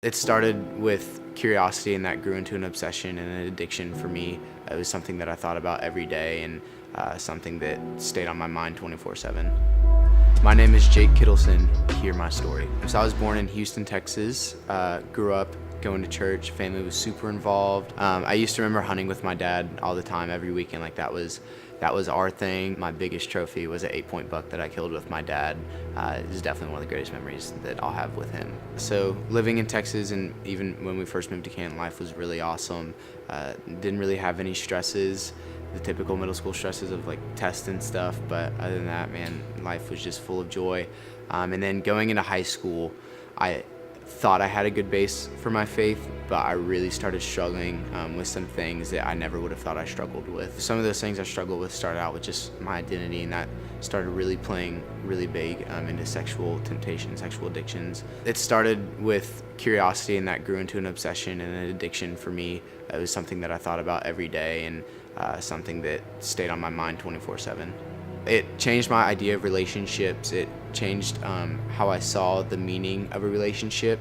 It started with curiosity and that grew into an obsession and an addiction for me. It was something that I thought about every day and something that stayed on my mind 24/7. My name is Jake Kittelson. Hear my story. So I was born in Houston, Texas. Grew up going to church. Family was super involved. I used to remember hunting with my dad all the time, every weekend. Like that was our thing. My biggest trophy was an 8-point buck that I killed with my dad. It is definitely one of the greatest memories that I'll have with him. So living in Texas, and even when we first moved to Canton, life was really awesome. Didn't really have any stresses, the typical middle school stresses of like tests and stuff, but other than that, man, life was just full of joy. And then going into high school, I thought I had a good base for my faith, but I really started struggling with some things that I never would have thought I struggled with. Some of those things I struggled with started out with just my identity, and that started really playing really big into sexual temptation, sexual addictions. It started with curiosity, and that grew into an obsession and an addiction for me. It was something that I thought about every day, and something that stayed on my mind 24/7. It changed my idea of relationships. It changed how I saw the meaning of a relationship.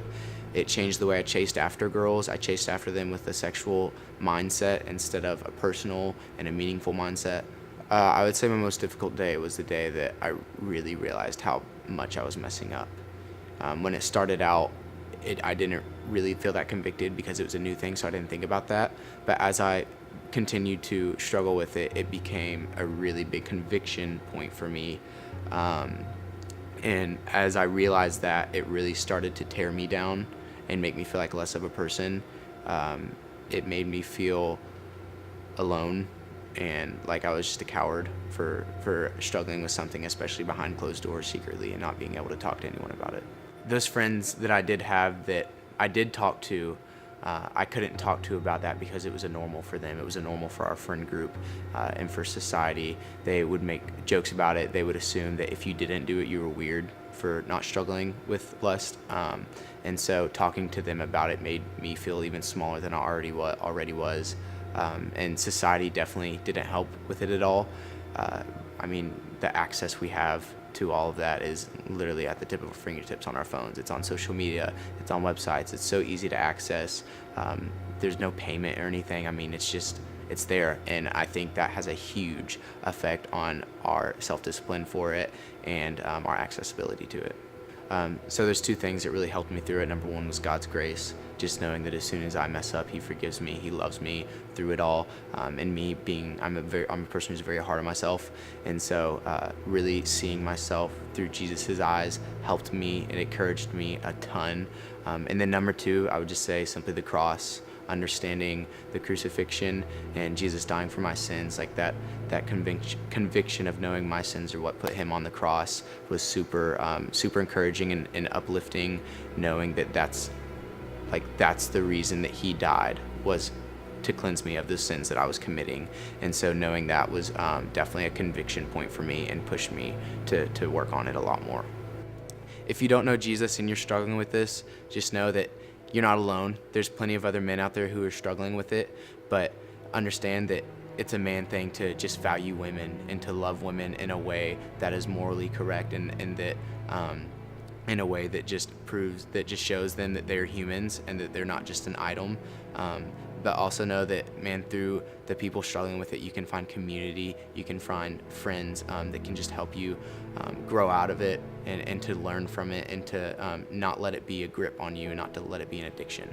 It changed the way I chased after girls. I chased after them with a sexual mindset instead of a personal and a meaningful mindset. I would say my most difficult day was the day that I really realized how much I was messing up. When it started out, I didn't really feel that convicted because it was a new thing, so I didn't think about that. But as I continued to struggle with it, it became a really big conviction point for me. And as I realized that, it really started to tear me down and make me feel like less of a person. It made me feel alone and like I was just a coward for struggling with something, especially behind closed doors secretly and not being able to talk to anyone about it. Those friends that I did have that I did talk to, I couldn't talk to about that because it was a normal for them. It was a normal for our friend group and for society. They would make jokes about it. They would assume that if you didn't do it, you were weird for not struggling with lust. And so talking to them about it made me feel even smaller than I already was. And society definitely didn't help with it at all. I mean, the access we have to all of that is literally at the tip of our fingertips on our phones. It's on social media, it's on websites, it's so easy to access. There's no payment or anything. I mean, it's there, and I think that has a huge effect on our self-discipline for it and our accessibility to it. So there's two things that really helped me through it. Number one was God's grace, just knowing that as soon as I mess up, He forgives me, He loves me through it all. And me being, I'm a person who's very hard on myself, and so really seeing myself through Jesus's eyes helped me and encouraged me a ton. And then number two, I would just say simply the cross. Understanding the crucifixion and Jesus dying for my sins, like that conviction of knowing my sins are what put Him on the cross was super encouraging and uplifting. Knowing that that's the reason that He died, was to cleanse me of the sins that I was committing. And so knowing that was definitely a conviction point for me and pushed me to work on it a lot more. If you don't know Jesus and you're struggling with this, just know that you're not alone. There's plenty of other men out there who are struggling with it, but understand that it's a man thing to just value women and to love women in a way that is morally correct, and that in a way that just shows them that they're humans and that they're not just an item. But also know that, man, through the people struggling with it, you can find community, you can find friends that can just help you grow out of it and to learn from it, and to not let it be a grip on you and not to let it be an addiction.